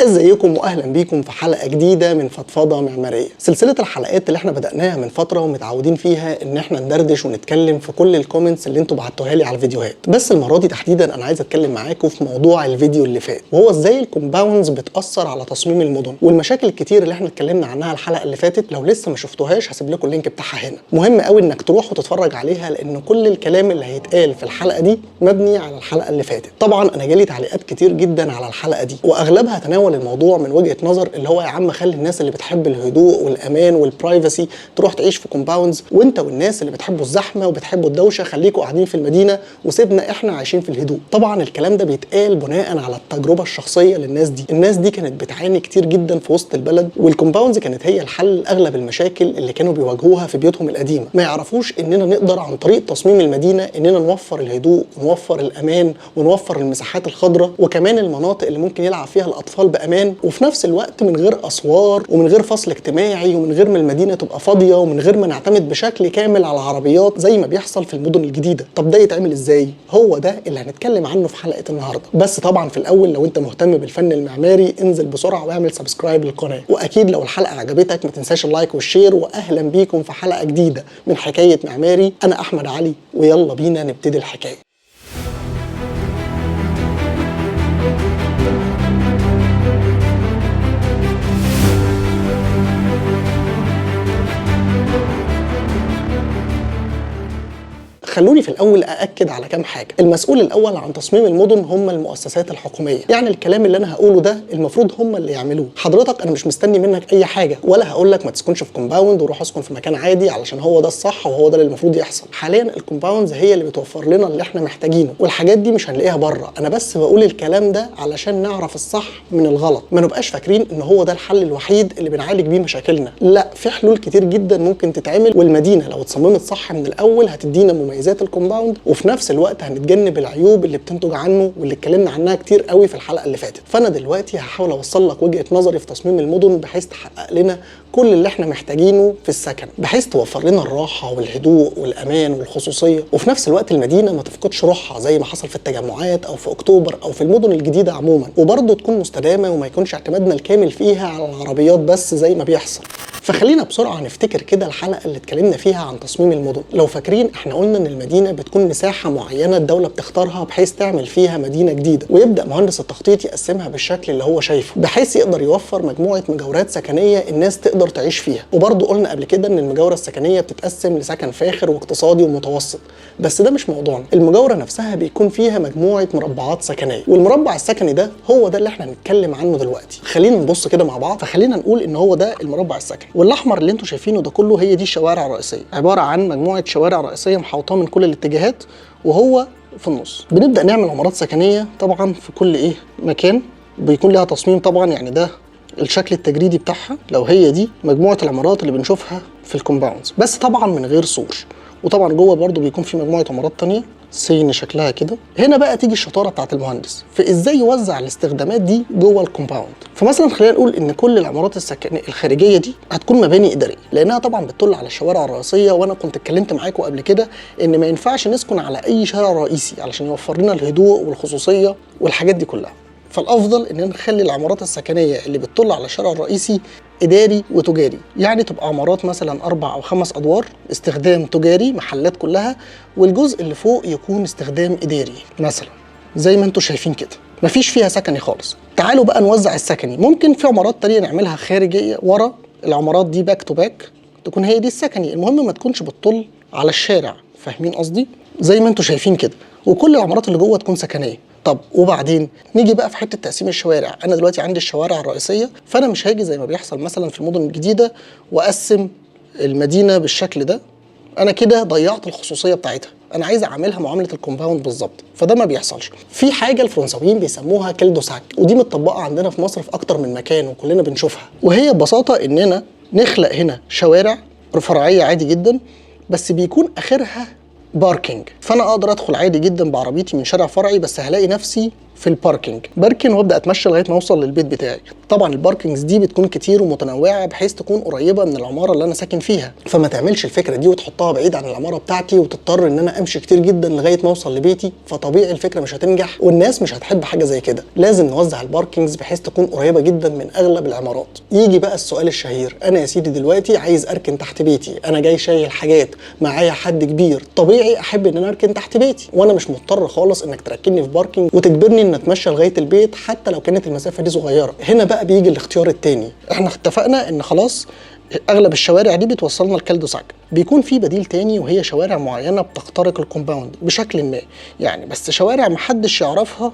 ازيكم واهلا بيكم في حلقه جديده من فضفضه معماريه. سلسله الحلقات اللي احنا بدأناها من فتره ومتعودين فيها ان احنا ندردش ونتكلم في كل الكومنتس اللي انتوا بعتوها لي على الفيديوهات، بس المره دي تحديدا انا عايز اتكلم معاكم في موضوع الفيديو اللي فات، وهو ازاي الكومباوندز بتاثر على تصميم المدن والمشاكل الكتير اللي احنا اتكلمنا عنها الحلقه اللي فاتت. لو لسه ما شفتوهاش هسيب لكم اللينك بتاعها هنا. مهم قوي انك تروح وتتفرج عليها لان كل الكلام اللي هيتقال في الحلقه دي مبني على الحلقه اللي فاتت. طبعا انا جالي تعليقات كتير جدا على الحلقه دي واغلبها تناول الموضوع من وجهه نظر اللي هو يا عم خلي الناس اللي بتحب الهدوء والامان والبرايفسي تروح تعيش في كومباوندز، وانت والناس اللي بتحبوا الزحمه وبتحبوا الدوشه خليكوا قاعدين في المدينه وسيبنا احنا عايشين في الهدوء. طبعا الكلام ده بيتقال بناء على التجربه الشخصيه للناس دي. الناس دي كانت بتعاني كتير جدا في وسط البلد، والكومباوندز كانت هي الحل لاغلب المشاكل اللي كانوا بيواجهوها في بيوتهم القديمه. ما يعرفوش اننا نقدر عن طريق تصميم المدينه اننا نوفر الهدوء ونوفر الامان ونوفر المساحات الخضراء وكمان المناطق اللي ممكن يلعب فيها الاطفال بامان، وفي نفس الوقت من غير اسوار ومن غير فصل اجتماعي ومن غير ما المدينه تبقى فاضيه ومن غير ما نعتمد بشكل كامل على العربيات زي ما بيحصل في المدن الجديده. طب ده يتعمل ازاي؟ هو ده اللي هنتكلم عنه في حلقه النهارده. بس طبعا في الاول لو انت مهتم بالفن المعماري انزل بسرعه واعمل سبسكرايب للقناه، واكيد لو الحلقه عجبتك ما تنساش اللايك والشير. واهلا بيكم في حلقه جديده من حكايه معماري. انا احمد علي ويلا بينا نبتدي الحكايه. خلوني في الاول ااكد على كام حاجه. المسؤول الاول عن تصميم المدن هم المؤسسات الحكوميه، يعني الكلام اللي انا هقوله ده المفروض هم اللي يعملوه. حضرتك انا مش مستني منك اي حاجه، ولا هقول لك ما تسكنش في كومباوند وروح اسكن في مكان عادي علشان هو ده الصح وهو ده اللي المفروض يحصل. حاليا الكومباوندز هي اللي بتوفر لنا اللي احنا محتاجينه، والحاجات دي مش هنلاقيها بره. انا بس بقول الكلام ده علشان نعرف الصح من الغلط، ما نبقاش فاكرين ان هو ده الحل الوحيد اللي بنعالج بيه مشاكلنا. لا، في حلول كتير جدا ممكن تتعمل، والمدينه لو اتصممت صح من الاول هتدينا مميزات الكومباوند وفي نفس الوقت هنتجنب العيوب اللي بتنتج عنه واللي اتكلمنا عنها كتير قوي في الحلقه اللي فاتت. فانا دلوقتي هحاول اوصل لك وجهه نظري في تصميم المدن بحيث تحقق لنا كل اللي احنا محتاجينه في السكن، بحيث توفر لنا الراحه والهدوء والامان والخصوصيه، وفي نفس الوقت المدينه ما تفقدش روحها زي ما حصل في التجمعات او في اكتوبر او في المدن الجديده عموما، وبرضه تكون مستدامه وما يكونش اعتمادنا الكامل فيها على العربيات بس زي ما بيحصل. فخلينا بسرعه نفتكر كده الحلقه اللي اتكلمنا فيها عن تصميم المدن. لو فاكرين احنا قلنا ان المدينه بتكون مساحه معينه الدوله بتختارها بحيث تعمل فيها مدينه جديده، ويبدا مهندس التخطيط يقسمها بالشكل اللي هو شايفه بحيث يقدر يوفر مجموعه مجاورات سكنيه الناس تقدر تعيش فيها. وبرضه قلنا قبل كده ان المجاوره السكنيه بتتقسم لسكن فاخر واقتصادي ومتوسط، بس ده مش موضوعنا. المجاوره نفسها بيكون فيها مجموعه مربعات سكنيه، والمربع السكني ده هو ده اللي احنا هنتكلم عنه دلوقتي. خلينا نبص كده مع بعض. فخلينا نقول ان هو ده المربع السكني، والاحمر اللي انتم شايفينه ده كله هي دي الشوارع الرئيسيه، عباره عن مجموعه شوارع رئيسيه محاوطه من كل الاتجاهات وهو في النص. بنبدا نعمل عمارات سكنيه طبعا في كل مكان بيكون لها تصميم طبعا، يعني ده الشكل التجريدي بتاعها. لو هي دي مجموعه العمارات اللي بنشوفها في الكومباوندز، بس طبعا من غير سور. وطبعا جوه برضو بيكون في مجموعه عمارات تانية سين شكلها كده. هنا بقى تيجي الشطاره بتاعت المهندس في ازاي يوزع الاستخدامات دي جوه الكومباوند. فمثلا خلينا نقول ان كل العمارات السكنيه الخارجيه دي هتكون مباني اداريه، لانها طبعا بتطل على الشوارع الرئيسيه. وانا كنت اتكلمت معاكم قبل كده ان ما ينفعش نسكن على اي شارع رئيسي علشان يوفر لنا الهدوء والخصوصيه والحاجات دي كلها. فالافضل ان نخلي العمارات السكنيه اللي بتطل على الشارع الرئيسي اداري وتجاري، يعني تبقى عمارات مثلا 4 أو 5 ادوار استخدام تجاري محلات كلها، والجزء اللي فوق يكون استخدام اداري مثلا زي ما انتم شايفين كده، مفيش فيها سكني خالص. تعالوا بقى نوزع السكني. ممكن في عمارات تانية نعملها خارجيه ورا العمارات دي باك تو باك تكون هي دي السكني، المهم ما تكونش بتطل على الشارع. فاهمين قصدي؟ زي ما انتم شايفين كده، وكل العمارات اللي جوه تكون سكنيه. طب وبعدين نيجي بقى في حته تقسيم الشوارع. انا دلوقتي عندي الشوارع الرئيسيه، فانا مش هاجي زي ما بيحصل مثلا في المدن الجديده واقسم المدينه بالشكل ده. انا كده ضيعت الخصوصيه بتاعتها. انا عايز اعملها معامله الكومباوند بالظبط، فده ما بيحصلش. في حاجه الفرنساويين بيسموها كيلدوساك، ودي متطبقه عندنا في مصر في اكتر من مكان وكلنا بنشوفها. وهي ببساطه اننا نخلق هنا شوارع فرعيه عادي جدا بس بيكون اخرها باركينج، فانا اقدر ادخل عادي جدا بعربيتي من شارع فرعي بس هلاقي نفسي في الباركينج، بركن وابدا اتمشى لغايه ما اوصل للبيت بتاعي. طبعا الباركينجز دي بتكون كتير ومتنوعه بحيث تكون قريبه من العماره اللي انا ساكن فيها، فما تعملش الفكره دي وتحطها بعيد عن العماره بتاعتي وتضطر ان انا امشي كتير جدا لغايه ما اوصل لبيتي، فطبيعي الفكره مش هتنجح والناس مش هتحب حاجه زي كده. لازم نوزع الباركينجز بحيث تكون قريبه جدا من اغلب العمارات. يجي بقى السؤال الشهير، انا يا سيدي دلوقتي عايز اركن تحت بيتي، انا جاي شايل حاجات، معايا حد كبير، طبيعي احب ان انا اركن تحت بيتي، وانا مش مضطر خالص انك تركني في باركينج وتجبرني ان اتمشى لغايه البيت حتى لو كانت المسافه دي صغيره. هنا بقى بيجي الاختيار التاني، احنا اتفقنا ان خلاص اغلب الشوارع دي بتوصلنا لكالدوساك، بيكون في بديل تاني وهي شوارع معينه بتخترق الكومباوند بشكل ما، يعني بس شوارع محدش يعرفها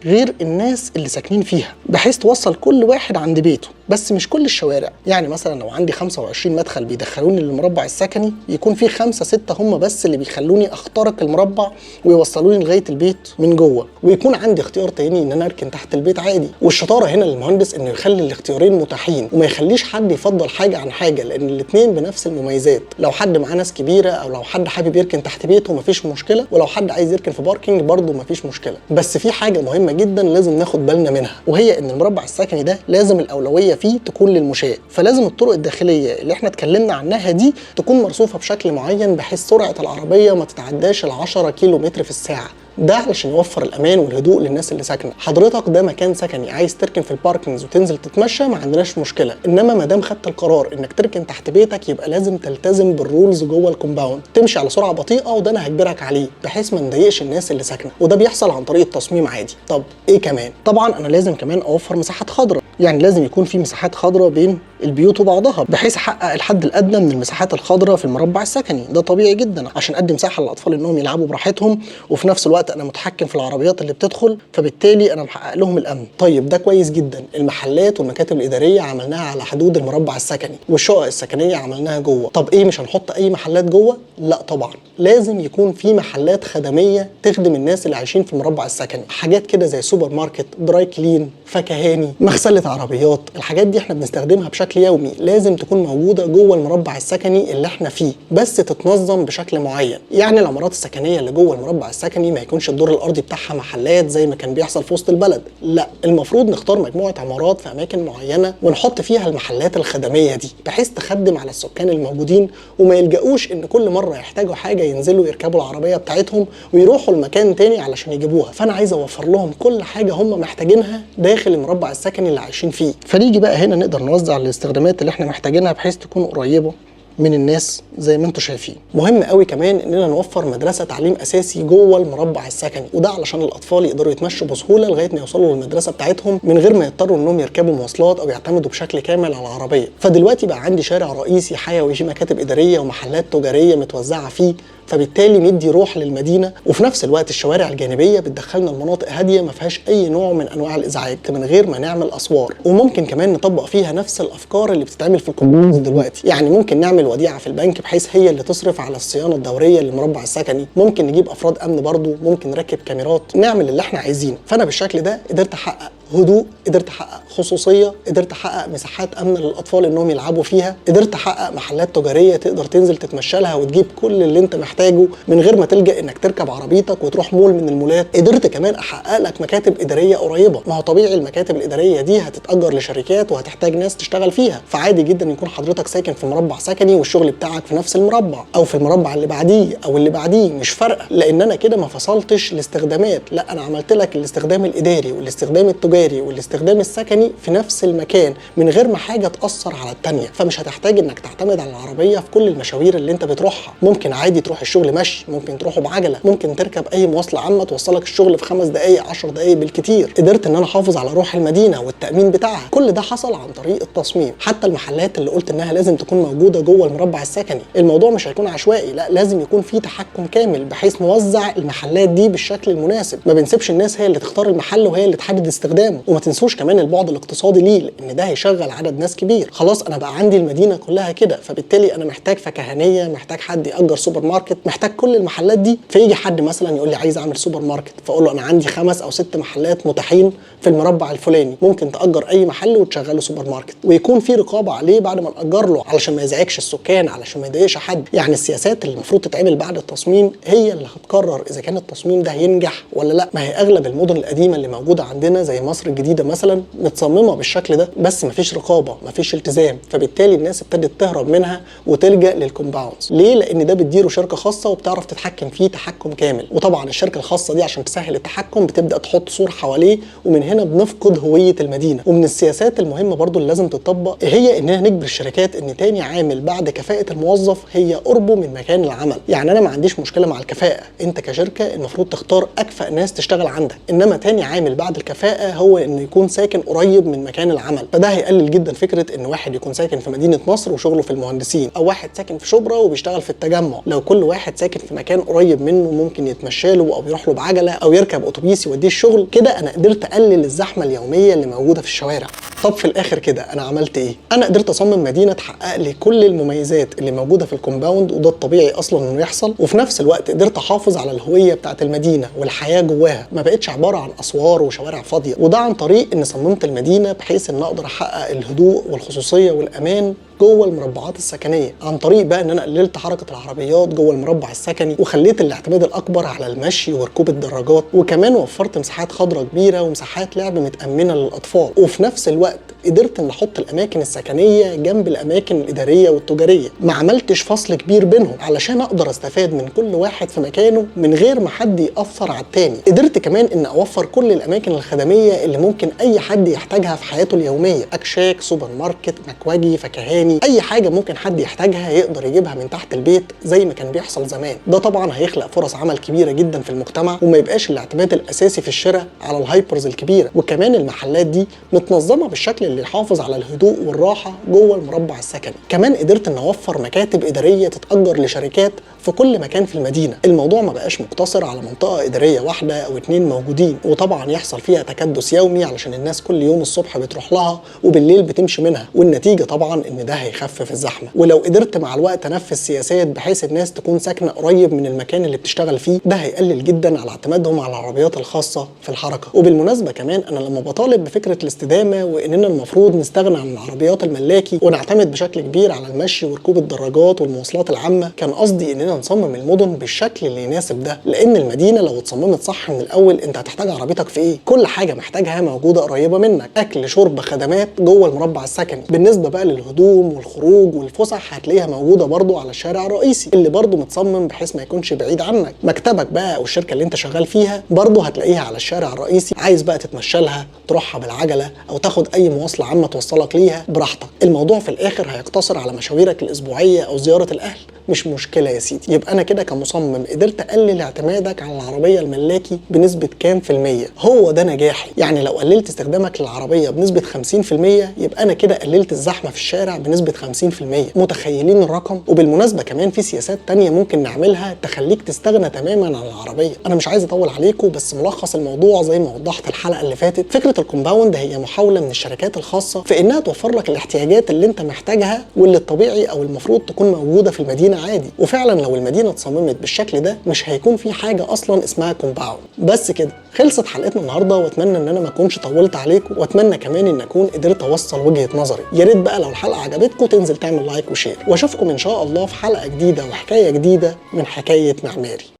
غير الناس اللي ساكنين فيها، بحيث توصل كل واحد عند بيته. بس مش كل الشوارع، يعني مثلا لو عندي 25 مدخل بيدخلوني للمربع السكني، يكون في 5 6 هم بس اللي بيخلوني اخترق المربع ويوصلوني لغايه البيت من جوه، ويكون عندي اختيار تاني ان انا اركن تحت البيت عادي. والشطاره هنا للمهندس انه يخلي الاختيارين متاحين وما يخليش حد يفضل حاجه عن حاجه، لان الاثنين بنفس المميزات. لو حد معاه ناس كبيره او لو حد حابب يركن تحت بيته مفيش مشكله، ولو حد عايز يركن في باركينج برضه مفيش مشكله. بس في حاجه مهمه جدا لازم ناخد بالنا منها، وهي ان المربع السكني ده لازم الاولويه فيه تكون للمشاة، فلازم الطرق الداخليه اللي احنا اتكلمنا عنها دي تكون مرصوفه بشكل معين بحيث سرعه العربيه ما تتعداش ال 10 كيلو متر في الساعه، ده علشان يوفر الامان والهدوء للناس اللي ساكنه. حضرتك ده مكان سكني عايز تركن في الباركنجز وتنزل تتمشى ما عندناش مشكله، انما ما دام خدت القرار انك تركن تحت بيتك يبقى لازم تلتزم بالرولز جوه الكومباوند، تمشي على سرعه بطيئه وده انا هجبرك عليه بحيث ما نضايقش الناس اللي ساكنه، وده بيحصل عن طريق التصميم عادي. طب ايه كمان؟ طبعا انا لازم كمان اوفر مساحات خضراء، يعني لازم يكون في مساحات خضراء بين البيوت وبعضها بحيث احقق الحد الادنى من المساحات الخضراء في المربع السكني. ده طبيعي جدا عشان ادي مساحه للاطفال انهم يلعبوا براحتهم، وفي نفس الوقت انا متحكم في العربيات اللي بتدخل، فبالتالي انا محقق لهم الامن. طيب ده كويس جدا. المحلات والمكاتب الاداريه عملناها على حدود المربع السكني، والشقق السكنيه عملناها جوه. طب ايه، مش هنحط اي محلات جوه؟ لا طبعا، لازم يكون في محلات خدميه تخدم الناس اللي عايشين في المربع السكني، حاجات كده زي سوبر ماركت، دراي كلين، فكهاني، مغسله عربيات. الحاجات دي احنا بنستخدمها بشكل يومي، لازم تكون موجوده جوه المربع السكني اللي احنا فيه، بس تتنظم بشكل معين. يعني العمارات السكنيه اللي جوه المربع السكني ما يكونش الدور الارضي بتاعها محلات زي ما كان بيحصل في وسط البلد، لا، المفروض نختار مجموعه عمارات في اماكن معينه ونحط فيها المحلات الخدميه دي بحيث تخدم على السكان الموجودين وما يلجأوش ان كل مره يحتاجوا حاجه ينزلوا يركبوا العربيه بتاعتهم ويروحوا لمكان تاني علشان يجيبوها. فانا عايز اوفر لهم كل حاجه هم محتاجينها داخل المربع السكني اللي عايشين فيه. فنيجي بقى هنا نقدر نوزع الاستخدامات اللي احنا محتاجينها بحيث تكون قريبه من الناس زي ما انتم شايفين. مهم قوي كمان اننا نوفر مدرسه تعليم اساسي جوه المربع السكني، وده علشان الاطفال يقدروا يتمشوا بسهوله لغايه ما يوصلوا للمدرسه بتاعتهم من غير ما يضطروا انهم يركبوا مواصلات او يعتمدوا بشكل كامل على العربيه. فدلوقتي بقى عندي شارع رئيسي حيوي فيه مكاتب اداريه ومحلات تجاريه متوزعه فيه، فبالتالي ندي روح للمدينه، وفي نفس الوقت الشوارع الجانبيه بتدخلنا لمناطق هاديه ما فيهاش اي نوع من انواع الازعاج من غير ما نعمل اسوار. وممكن كمان نطبق فيها نفس الافكار اللي بتتعمل في الكومباوندز دلوقتي، يعني ممكن نعمل وديعه في البنك بحيث هي اللي تصرف على الصيانه الدوريه للمربع السكني، ممكن نجيب افراد امن برضو، ممكن نركب كاميرات، نعمل اللي احنا عايزينه. فانا بالشكل ده قدرت احقق هدوء، قدرت احقق خصوصيه، قدرت احقق مساحات امنه للاطفال انهم يلعبوا فيها، قدرت احقق محلات تجاريه تقدر تنزل تتمشى لها وتجيب كل اللي انت محتاجه من غير ما تلجأ انك تركب عربيتك وتروح مول من المولات. قدرت كمان احقق لك مكاتب اداريه قريبه، ما هو طبيعي المكاتب الاداريه دي هتتأجر لشركات وهتحتاج ناس تشتغل فيها، فعادي جدا يكون حضرتك ساكن في مربع سكني والشغل بتاعك في نفس المربع او في المربع اللي بعديه او اللي بعديه، مش فارقه، لان انا كده ما فصلتش الاستخدامات، لا انا عملت لك الاستخدام الاداري والاستخدام التجاري والاستخدام السكني في نفس المكان من غير ما حاجه تاثر على الثانيه. فمش هتحتاج انك تعتمد على العربيه في كل المشاوير اللي انت بتروحها، ممكن عادي تروح الشغل مشي، ممكن تروحه بعجله، ممكن تركب اي مواصله عامه توصلك الشغل في 5 دقائق 10 دقائق بالكتير. قدرت ان انا احافظ على روح المدينه والتامين بتاعها. كل ده حصل عن طريق التصميم. حتى المحلات اللي قلت انها لازم تكون موجوده جوه المربع السكني، الموضوع مش هيكون عشوائي، لا لازم يكون في تحكم كامل بحيث نوزع المحلات دي بالشكل المناسب، ما بنسيبش الناس هي اللي تختار المحل وهي اللي تحدد استخدامه. استخدامه. وما تنسوش كمان البعد الاقتصادي ليه، لان ده هيشغل عدد ناس كبير. خلاص انا بقى عندي المدينه كلها كده، فبالتالي انا محتاج فكهانيه، محتاج حد يأجر سوبر ماركت، محتاج كل المحلات دي. فيجي حد مثلا يقول لي عايز اعمل سوبر ماركت، فاقول له انا عندي 5 أو 6 محلات متاحين في المربع الفلاني، ممكن تأجر اي محل وتشغله سوبر ماركت، ويكون في رقابه عليه بعد ما نأجر له علشان ما يزعجش السكان، علشان ما يضايقش حد. يعني السياسات اللي المفروض تتعمل بعد التصميم هي اللي هتقرر اذا كان التصميم ده هينجح ولا لا. ما هي اغلب المدن القديمه اللي موجوده عندنا زي مصر الجديده مثلا متصممه بالشكل ده، بس مفيش رقابه، مفيش التزام، فبالتالي الناس ابتدت تهرب منها وتلجأ للكومباوندز. ليه؟ لان ده بتديره شركه خاصه وبتعرف تتحكم فيه تحكم كامل. وطبعا الشركه الخاصه دي عشان تسهل التحكم بتبدا تحط سور حواليه، ومن هنا بنفقد هويه المدينه. ومن السياسات المهمه برضو اللي لازم تطبق هي اننا نجبر الشركات ان تاني عامل بعد كفاءه الموظف هي قربه من مكان العمل. يعني انا ما عنديش مشكله مع الكفاءه، انت كشركه المفروض تختار اكفأ ناس تشتغل عندك، انما تاني عامل بعد الكفاءه هو انه يكون ساكن قريب من مكان العمل. فده هيقلل جدا فكره ان واحد يكون ساكن في مدينه نصر وشغله في المهندسين، او واحد ساكن في شبرا وبيشتغل في التجمع. لو كل واحد ساكن في مكان قريب منه ممكن يتمشى له او يروح له بعجله او يركب اتوبيس يوديه الشغل، كده انا قدرت اقلل الزحمه اليوميه اللي موجوده في الشوارع. طب في الاخر كده انا عملت ايه؟ انا قدرت اصمم مدينه تحقق لي كل المميزات اللي موجوده في الكومباوند، وده الطبيعي اصلا انه يحصل، وفي نفس الوقت قدرت احافظ على الهويه بتاعه المدينه والحياه جواها، ما بقتش عباره عن اسوار وشوارع فاضيه. وده عن طريق ان صممت المدينه بحيث ان اقدر احقق الهدوء والخصوصيه والامان جوه المربعات السكنيه، عن طريق بقى ان انا قللت حركه العربيات جوه المربع السكني، وخليت الاعتماد الاكبر على المشي وركوب الدراجات، وكمان وفرت مساحات خضراء كبيره ومساحات لعب متامنه للاطفال. وفي نفس الوقت قدرت ان احط الاماكن السكنيه جنب الاماكن الاداريه والتجاريه، ما عملتش فصل كبير بينهم علشان اقدر استفاد من كل واحد في مكانه من غير ما حد ياثر على التاني. قدرت كمان ان اوفر كل الاماكن الخدميه اللي ممكن اي حد يحتاجها في حياته اليوميه، اكشاك، سوبر ماركت، مكواجي، فكهاني، اي حاجه ممكن حد يحتاجها يقدر يجيبها من تحت البيت زي ما كان بيحصل زمان. ده طبعا هيخلق فرص عمل كبيره جدا في المجتمع، وما يبقاش الاعتماد الاساسي في الشراء على الهايبرز الكبيره. وكمان المحلات دي متنظمه بالشكل اللي يحافظ على الهدوء والراحه جوه المربع السكني. كمان قدرت ان اوفر مكاتب اداريه تتاجر لشركات في كل مكان في المدينه. الموضوع ما بقاش مقتصر على منطقه اداريه واحده او 2 موجودين، وطبعا يحصل فيها تكدس يومي علشان الناس كل يوم الصبح بتروح لها وبالليل بتمشي منها، والنتيجه طبعا ان ده هيخفف الزحمه. ولو قدرت مع الوقت انفذ سياسات بحيث الناس تكون ساكنه قريب من المكان اللي بتشتغل فيه، ده هيقلل جدا على اعتمادهم على العربيات الخاصه في الحركه. وبالمناسبه كمان انا لما بطالب بفكره الاستدامه واننا المفروض نستغنى عن العربيات الملاكي ونعتمد بشكل كبير على المشي وركوب الدراجات والمواصلات العامه، كان قصدي اننا نصمم المدن بالشكل اللي يناسب ده. لان المدينه لو اتصممت صح من الاول انت هتحتاج عربيتك في ايه؟ كل حاجه محتاجها موجوده قريبه منك، اكل شرب خدمات جوه المربع السكني. بالنسبه بقى للهدوم والخروج والفسح هتلاقيها موجوده برضو على الشارع الرئيسي اللي برضو متصمم بحيث ما يكونش بعيد عنك. مكتبك بقى او الشركه اللي انت شغال فيها برضو هتلاقيها على الشارع الرئيسي، عايز بقى تتمشى لها تروحها بالعجله او تاخد اي مواصله عامه توصلك ليها براحتك. الموضوع في الاخر هيقتصر على مشاويرك الاسبوعيه او زياره الاهل، مش مشكله يا سيدي. يبقى انا كده كمصمم قدرت اقلل اعتمادك على العربيه الملاكي بنسبه كام في الميه. هو ده نجاحي. يعني لو قللت استخدامك للعربيه بنسبه 50% يبقى انا كده قللت الزحمه في الشارع بنسبه 50%. متخيلين الرقم؟ وبالمناسبه كمان في سياسات تانية ممكن نعملها تخليك تستغنى تماما عن العربيه. انا مش عايز اطول عليكم، بس ملخص الموضوع زي ما وضحت الحلقه اللي فاتت، فكره الكومباوند هي محاوله من الشركات الخاصه في انها توفر لك الاحتياجات اللي انت محتاجها واللي الطبيعي او المفروض تكون موجوده في المدينه عادي. وفعلا لو المدينه اتصممت بالشكل ده مش هيكون في حاجه اصلا اسمها كومباوند. بس كده خلصت حلقتنا النهارده، واتمنى ان انا ما اكونش طولت عليكم، واتمنى كمان ان اكون قدرت اوصل وجهه نظري. يا ريت بقى لو الحلقه عجبتكم تنزل تعمل لايك وشير، واشوفكم ان شاء الله في حلقه جديده وحكايه جديده من حكايه معماري.